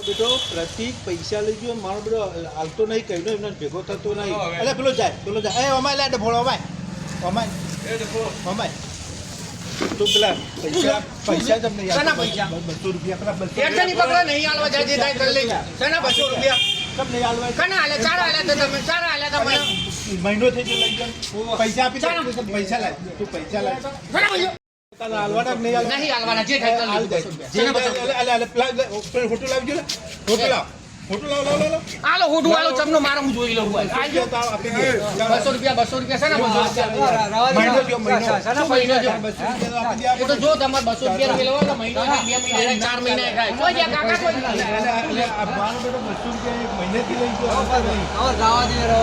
બેટો પ્રતિક પૈસા લઈ ગયો મારો બેટો હાલતો નહીં કહીનો એમને ભેગો થતો નહીં. એટલે પેલો જાય એ અમાય લે ડફોળો અમાય તું પેલા પૈસા તમને શાના પૈસા? 200 રૂપિયા પેલા 200 ટેન્શન નહીં પકડો, નહીં હાલવા જાય જે થાય કરી લેજો. શાના 200 રૂપિયા? તમને હાલવા કના હાલે? ચાર હાલ્યા તો તમે, ચાર હાલ્યા તો મને. મહિનો થઈ ગયો લઈ ગયો પૈસા આપી દે. પૈસા લાય તું પૈસા લાય શાના પૈસા? તને હાલવાના કે નહીં હાલવાના? નહીં હાલવાના, જે થાય કરી લેજો. 200 રૂપિયા. ફોટો લાવજો ને ફોટો લાવ હાલો હોટું હાલો તમને મારો હું જોઈ લઉં. 200 રૂપિયા શાના 200 રૂપિયા? એ તો જો તમારે 200 રૂપિયા લેવા તો મહિનો 2 મહિના 4 મહિના થાય. કોઈ ગયા કાકા કોઈ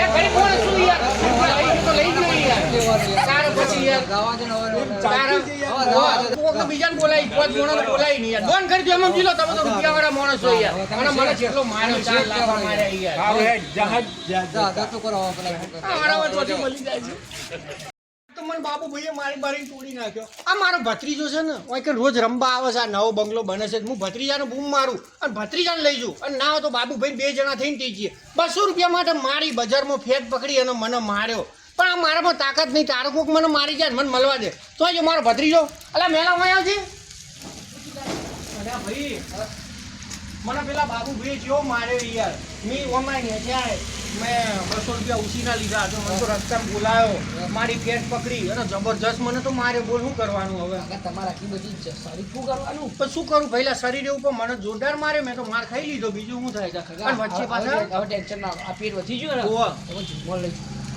એ ઘડી કોણ શું યાર? લઈ તો લઈ ગયો યાર. તારે પછી યાર કોક બીજાને બોલાય, કોઈ મોણોને બોલાય નહીં યાર. ફોન કરી દો એમ સમજી લો, તમે તો રૂપિયા વાળા માણસ છો યાર. અને મને જેટલો માર્યો 4 લાખ માર્યા યાર. મારા ચોથી મળી જાય છે. તો મને બાબુ ભાઈએ મારી તોડી નાખ્યો. આ મારો ભત્રીજો છે ને, ઓય કે રોજ રમવા આવે છે. આ નવો બંગલો બને છે, હું ભત્રીજાને બૂમ મારું અને ભત્રીજાને લઈ જઉં. અને ના હોય તો બાબુ ભાઈ 2 જણા થઈને થઈ જઈએ. 200 રૂપિયા માટે મારી બજારમાં ફેટ પકડી અને મને માર્યો. પણ આ મારામાં તાકાત નહીં. તારો કોક મને મારી જાય, મને મળવા દે તો જો મારો ભત્રીજો. અલા મેલા માં આવજે. અરે ભાઈ મને પેલા બાબુ ભાઈ જેવો માર્યો યાર. મેં ઓનલાઈન જાય મેં 200 રૂપિયા ઉછીના લીધા. તો મને તો રસ્તામાં બોલાયો, મારી પેટ પકડી અને જબરજસ્ત મને તો માર્યો. બોલ શું કરવાનું હવે? તમારે આખી બધી શરીર શું કરવાનું? પણ શું કરું પહેલા શરીર ઉપર મને જોરદાર માર્યો. મેં તો માર ખાઈ લીધો, બીજું શું થાય? અને વચ્ચે પાછા હવે ટેન્શન ના, આ પેટ વધી ગયું ને ઓવા હવે જીમમાં લઈ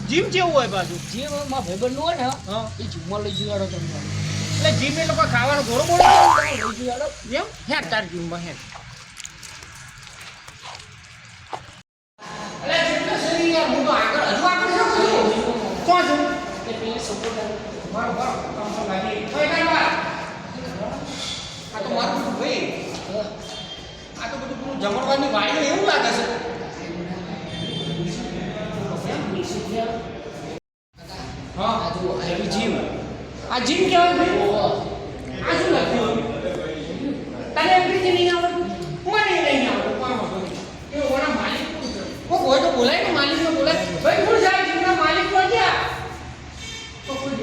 જીમ કેવું હોય પાછું? જીમ માં ભાઈબંધ હોય ને હા એ જીમમાં લઈ જવાનો તમને. એટલે જીમ એ લોકો ખાવાનો ઘોડો બોલો લઈ જવાનો એમ હેડ તાર જીમમાં હેડ. હું તો આગળ હજુ આગળ છું. કોણ છું? એટલે પેલી સપોર્ટ બરોબર આ તો મારું બધું ભાઈ, આ તો બધું પૂરું જમણવાની વાડી એવું લાગે છે. હા આ જીમ, આ જીમ કહેવાય ભાઈ. આ શું લખ્યું? તને અંગ્રેજી નહીં આવડતું? મને નહીં આવડતું. કોણ હતું એ ઓના માલિક કોણ છે? કોઈ તો બોલાય ને, માલિકને બોલાય. ભાઈ કોણ જાય જીમના માલિક કોણ છે? તો કોઈ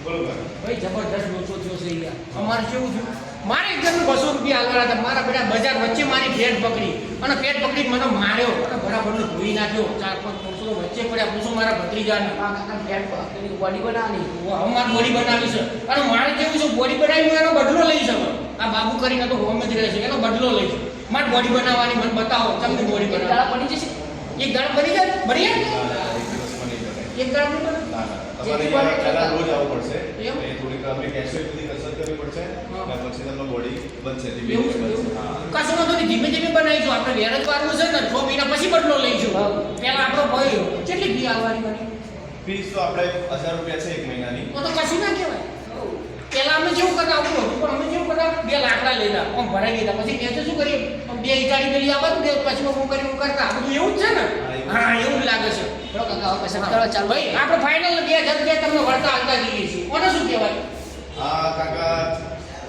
ભાઈ જબરદસ્ત લોચો થયો છે યાર. અમારે કેવું થયું? મારે એક જણને 200 રૂપિયા આલવાના હતા. મારા બેટા બજાર વચ્ચે મારી પેટ પકડી અને પેટ પકડી મને માર્યો અને બરાબરનો ધોઈ નાખ્યો. 4-5 પુરુષો વચ્ચે પડ્યા. પૂછો મારા ભત્રીજાને બોડી બનાવવાની. અમારી બોડી બનાવી છે અને મારે કેવું છે? બોડી બનાવી હું એનો બદલો લઈ શકું. આ બાબુ કરીને તો હોમ જ રહે છે, એનો બદલો લઈ છું. મારે બોડી બનાવવાની, મને બતાવો તમને બોડી બનાવવાની. બની જશે એક દાડા બની જાય? બની જાય એક દાડા નહીં બને? તમારે પહેલા રોજ આવવું પડશે. એમ? એ થોડીક આપણે કેલ્શિયમ બધી કસરત કરવી પડશે. હા. અને પછી તમને બોડી બનશે ધીમે એવું ધીમે છે? બનશે. હા. કશું વાંધો નહીં, ધીમે ધીમે બનાવીશું. આપણે વેર જ વારવું છે ને, 6 મહિના પછી બદલો લઈશું. પેલા આપણો ભાઈ કેટલી ફી આવવાની બની? ફીસ તો આપણે 1000 રૂપિયા છે 1 મહિનાની. તો કશું ના કહેવાય. પેલા અમે જેવું કરતા આવું હતું, પણ અમે જેવું કરતા 2 લાકડા લેતા, આમ ભરાઈ લીધા. પછી મેં તો શું કરીએ, 2 ઇટાડી પેલી આવત ને પછી હું કરી હું કરતા. બધું એવું જ છે ને? હા એવું જ લાગે છે. બરો કાકા હવે પૈસા બતાવવા ચાલુ. ભાઈ આપણે ફાઇનલ 2000 રૂપિયા તમને વળતા આવતા જઈએ છીએ. કોને શું કહેવાય? આ કાકા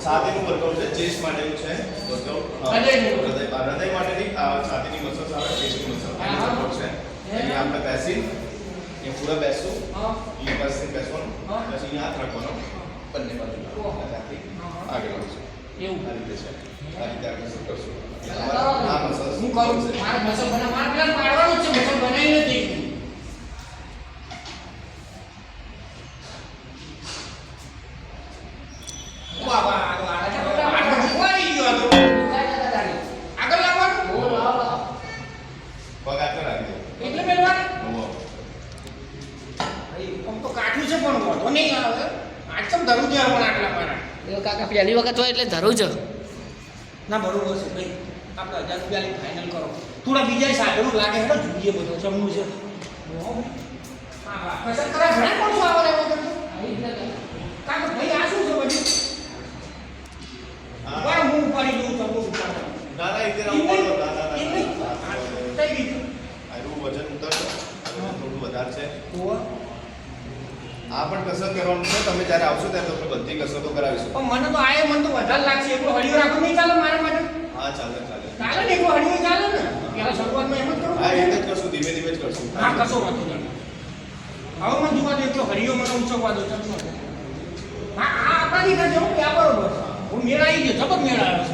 છાતીનું વર્કઆઉટ છે, ચેસ્ટ માટેનું છે વર્કઆઉટ. હૃદયનું. હૃદય માટેની આ છાતીની મસલ્સ આવે, ચેસ્ટની મસલ્સ સપોર્ટ છે. અહીંયા આપણે બેસી એ પૂરા બેસવું. હા અહીંયા બેસી બેસવાનું. હા. પછી અહીંયા હાથ રાખવાનો બંને બાજુ. આગળ વધશું. એવું આ રીતે છે. આ રીતે આપણે શું કરશું? આ આ મસલ્સ હું કરું મારે મસલ બના મારે પેલા પાડવાનું જ છે, મસલ બનાવી નથી. વાહ વાહ આગળ જોવાઈ ગયો હતો. આગળ લાવવાનું પગ આગળ રાખી દો. એટલે મેળવાનું. ઓહો. ભાઈ આમ તો કાઠું છે પણ વાંધો નહીં આવે. આજ તો ધરું છે પણ આટલા પારા. એ કાકા પહેલી વખત હોય એટલે ધરું જ. ના બરોબર છે ભાઈ, આપણે 1000 રૂપિયા લઈ ફાઇનલ કરો. થોડા બીજા સાધનો લાગે હેડો જોઈએ બધું જમવું છે. હા હા પસંદ કરા ઘણા કોણ આવે એવો તમને? કારણ કે ભાઈ આ શું છે બધું? હા. બરાબર હું ઉપાડી દઉં તમને ઉપાડો. ના ના ઇધર આવો બોલો. ના ના એ ના નહીં. ના. કઈ બીજું? આનું વજન ઉતારજો. થોડું વધારે છે. ઓવા આ પણ કસરત કરવાનું છે. તમે જ્યારે આવશો ત્યારે તમને બધી કસરતો કરાવીશું. પણ મને તો આયે મને તો વધારે લાગશે એટલો હળીઓ રાખો નહીં ચાલે મારા માટે હા, ચાલે ચાલે. ચાલે ને એટલો હળીઓ ચાલે ને પેલા શરૂઆતમાં એમ જ કરું હા, એટલે જ કરશું, ધીમે ધીમે જ કરશું. હા કશો વાંધો નહીં હવે મને જોવા દો એટલો હળીઓ મને ઉંચકવા દો ચાલો હા આ આપણાથી કરજો હું ત્યાં બરોબર હું મેળ આવી ગયો જબર મેળ આવ્યો છે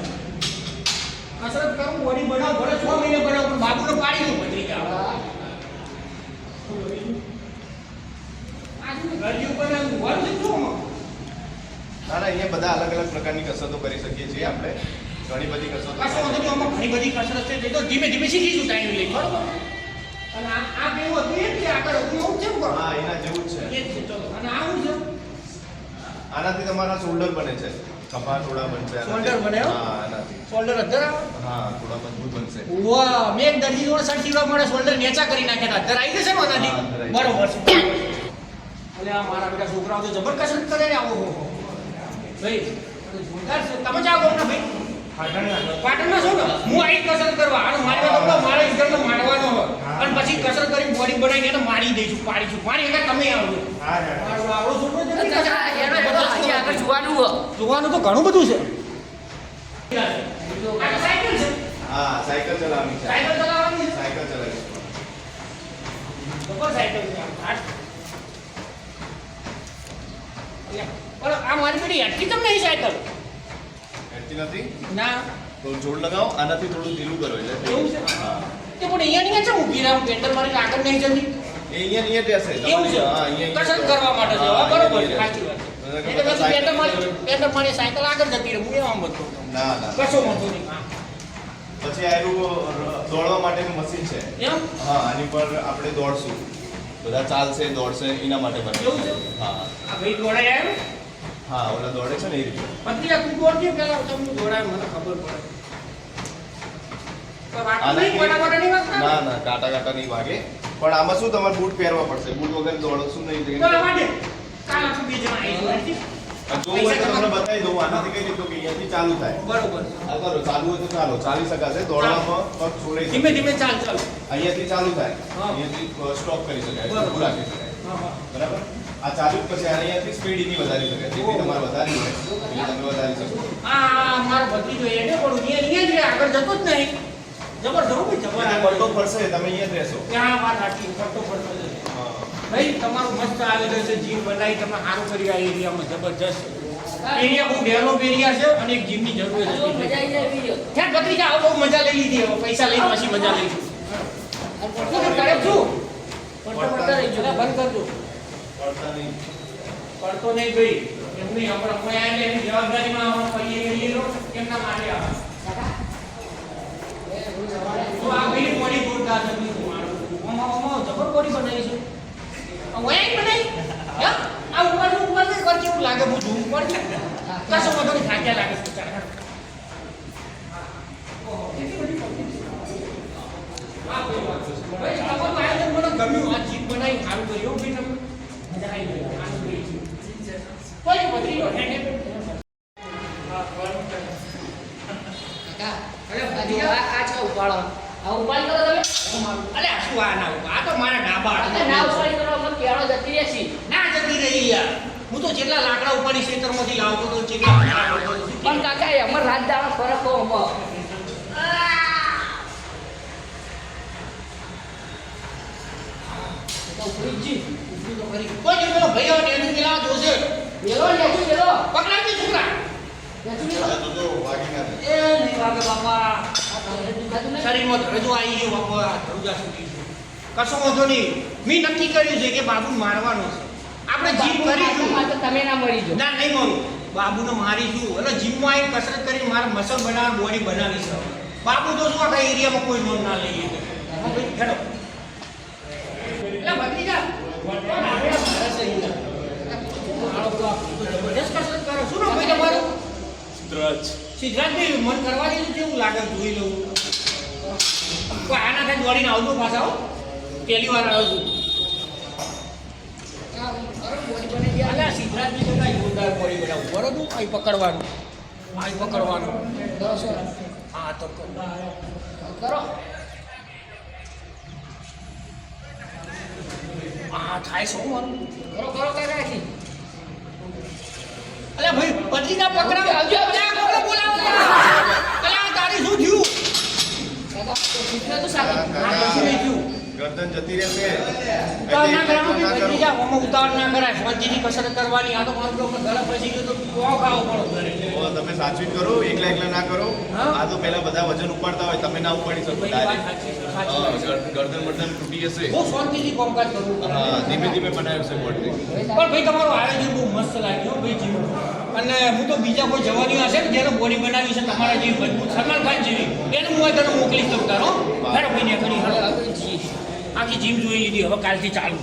કસરત કરું બોડી બનાવું ભલે 6 મહિને બનાવું પણ બાબુને પાડી દઉં ભત્રી જાવ ગરજી ઉપર વર છે શું ના ના, અહીંયા બધા અલગ અલગ પ્રકારની કસરતો કરી શકીએ છીએ આપણે. ઘણી બધી કસરતો કશો વાંધો નહીં આમાં ઘણી બધી કસરત છે તે તો ધીમે ધીમે શીખીશું ટાઈમ લઈ બરોબર અને આ કેવું હતું એ જ છે આગળ હતું એવું છે ને હા, એના જેવું જ એ છે. જ છે ચલો અને આ શું છે આનાથી તમારા શોલ્ડર બને છે, ખભા થોડા બનશે આનાથી. શોલ્ડર બને એમ? હા, આનાથી. શોલ્ડર અધર આવે હા, થોડા મજબૂત બનશે. વાહ મેં એક દર્દી જોડે શર્ટ સીવવા મળે શોલ્ડર નેચા કરી નાખ્યા હતા અધર આવી જશે ને આનાથી હા, અધર આવી બરોબર છે એટલે આ મારા બેટા છોકરાઓ તો જબર કસરત કરે ને આવો ભાઈ જોરદાર છે તમે જાઓ કોણ ભાઈ પાટણમાં છો ને હું આવી કસરત કરવા અને મારે તો મારે ઇન્ટરનો માંડવાનો હોય અને પછી કસરત કરી બોડી બનાવીને એને મારી દઈશું પાડીશું પાણી એટલે તમે આવજો મારો આવડો છોકરો છે ને હજી આગળ જોવાનું હોય. જોવાનું તો ઘણું બધું છે આ તો સાયકલ છે હા, સાયકલ ચલાવવાની છે. સાયકલ ચલાવવાની છે સાયકલ ચલાવીશું. ઉપર સાયકલ છે પણ આ મારી પેલી હેઠી તમને નહીં સાયકલ હેઠતી નથી ના તો જોડ લગાવો, આનાથી થોડું ઢીલું કરો એટલે થઈ એવું છે? જશે. હા, તે પણ અહીંયા નહીં છે મૂકી રહ્યા પેન્ડલ મારી આગળ નહીં જતી એ અહીંયા રહેશે. એવું છે હા, અહીંયા કસરત કરવા માટે છે હા, બરોબર છે અહીંયા સાચી વાત રહેશે. એટલે પછી પેન્ડલ મારી સાયકલ આગળ જતી રહે હું એમ બધું ના ના, કશો વાંધો નહીં હા. પછી આનું દોડવા માટેનું મશીન છે. એમ હા, આની પર આપણે દોડશું, બધા ચાલશે દોડશે એના માટે એવું બને છે? હા આ ભાઈ દોડાય આવ્યો હા, ઓલા દોડે છે ને એ રીતે. પત્રીયા તું દોડજે પેલા તમને દોડાય મને ખબર પડે તો વાગતું નહીં કોના નહીં વાગતા ના ના, કાંટા કાંટા નહીં વાગે. પણ આમાં શું તમારે બૂટ પહેરવા પડશે, બૂટ વગર દોડશું નહીં. તો વાગે કાલ આપણે બે જણા આવીશું જોવું હોય તો તમને બતાવી દઉં. આનાથી કઈ રીતનું કે અહીંયાથી ચાલુ થાય. બરોબર આ કરો, ચાલુ હોય તો ચાલો, ચાલી શકાશે. દોડવામાં પગ છોડાઈ ધીમે શકે. ધીમે ચાલ ચાલ અહીંયાથી ચાલુ થાય, હા. અહીંયાથી સ્ટોપ કરી શકાય, બરોબર. ઊભું રાખી શકાય. હા હા બરાબર. આ ચાલુ જ પછી અહીંયાથી સ્પીડ એની વધારી શકાય. જેટલી તમારે વધારી હોય એટલી તમે વધારી શકો. આ મારો ભત્રીજો એને પણ અહીંયા જ રહે, આગળ જતો જ નહીં જબરદસ્ત ભાઈ એટલે જબર પલટો ફરશે, તમે અહીંયા જ રહેશો. ત્યાં વાત સાચી ફરતો ફરતો જશે. હા. ભાઈ તમારું મસ્ત આવેલું છે જીમ બનાવી તમે સારું કરી આ એરિયામાં જબરજસ્ત એરિયા બહુ ડેવલપ એરિયા છે અને એક જીમની જરૂર બહુ છે મજા આવી જાય વિડીયો. ત્યાં ભત્રીજા આવો બહુ મજા લઈ લીધી હવે પૈસા લઈને પછી મજા લઈશું શું કરે છું પડતા પડતા રહી જરા ગયો. બંધ કરજો પડતા નહીં. પડતો નહીં ભાઈ એમ નહીં આપણે અમે આવીને એની જવાબદારીમાં અમે કરીએ કરીએ લો કેમના માટે આવે તો આ ભાઈ બોડી જોરદાર નથી ઓમાં જબર બોડી બનાવી છે વયા બનાવી હા આ ઉપર કર કેવું લાગે હું ઝૂમ પડ કશો વાંધો નહીં થાક્યા લાગે છે ચાલ આ કોઈ વાત છે ભાઈ તમારું આયોજન મને ગમ્યું આ જીપ બનાવી સારું કર્યું ભાઈ તમે મજા આવી ગઈ આનું ભાઈ કોઈ બદલી લો હે આ છે ઉપાડો. આ ઉપાડી કરો તમે. અલે આ શું આ ના આ તો મારા ડાબા એટલે ના ઉપાડી કરો એટલે કેળો જતી રહેશે. ના જતી રહી યાર હું તો જેટલા લાકડા ઉપાડી ખેતરમાંથી લાવતો તો જેટલા પણ કાકા એમાં રાત દાડો ફરક તો આમાં. તો ફ્રીજી કોઈ જો પેલો ભાઈ આવે ને એનું પેલા જોશે વેલો લેજો વેલો. પકડાજે છોકરા લેજો વેલો. આ તો જો વાગી ના જાય. એ નહીં વાગે બાપા દુખાતું નહીં? શરીરમાં ધરજો આવી ગયો બાપા ધરુજા સુધી કશો વાંધો નહીં મેં નક્કી કર્યું છે કે બાબુને મારવાનો છે આપણે જીમ કરીશું તો તમે ના મરી જાઓ. ના નહીં મારું બાબુને મારીશું એટલે જીમમાં આવી કસરત કરીને મારે મસલ બનાવવા બોડી બનાવીશ બાબુ તો શું આખા એરિયામાં કોઈ નોંધ ના લઈએ હેડો એટલે ભત્રીજા કોણ આવે આ મારા સહીના? મારો બાપ તો જબરદસ્ત કસરત કરે શું નામ ભાઈ તમારું સિદ્ધરાજભાઈ મન કરવા જેવું કેવું લાગે જોઈ લઉં કોઈ આના થાય દોડીને આવજો પાછા હો પહેલી વાર આવ્યો છું અલ્યા સિદ્ધરાજભાઈ તો કાંઈ જોરદાર બોડી બનાવું બરોબર અહીં પકડવાનું અહીં પકડવાનું કરો છો? હા તો કરો. હા થાય શું મારું કરો કરો કાકાજી. અલ્યા ભાઈ પત્રીના પકડાવ આવજો અલ્યા કોને બોલાવો અલ્યા તારી શું થયું એટલે તો સાહેબ આ કશું નહીં થયું ગરદન જતી રહેશે ઉતાવળ ના કરવાનું કે ભત્રીજા આમાં ઉતાવળ ના કરાય શાંતિથી કસરત કરવાની આ તો મારો ગળા ફસી ગયો તો કોણ ખાવો પડો ઘરે ઓ, તમે સાચવી કરો, એકલા ના કરો. હા. આ તો પહેલા બધા વજન ઉપાડતા હોય, તમે ના ઉપાડી શકો ભાઈ વાત direct. સાચી છે, સાચી છે. ગરદન બરદન તૂટી જશે. બહુ શાંતિથી કામકાજ કરવું પડે. હા, ધીમે ધીમે બનાવ્યું છે બોડી. પણ ભાઈ તમારું આયોજન બહુ મસ્ત લાગ્યું ભાઈ જીવ અને હું તો બીજા કોઈ જવાની હશે ને જેને બોડી બનાવી છે તમારા જેવી મજબૂત સલમાન ખાન જેવી એને હું તને મોકલીશ તો તારો હેડો ભાઈ ને કરી આખી જીમ જોઈ લીધી હવે કાલથી ચાલુ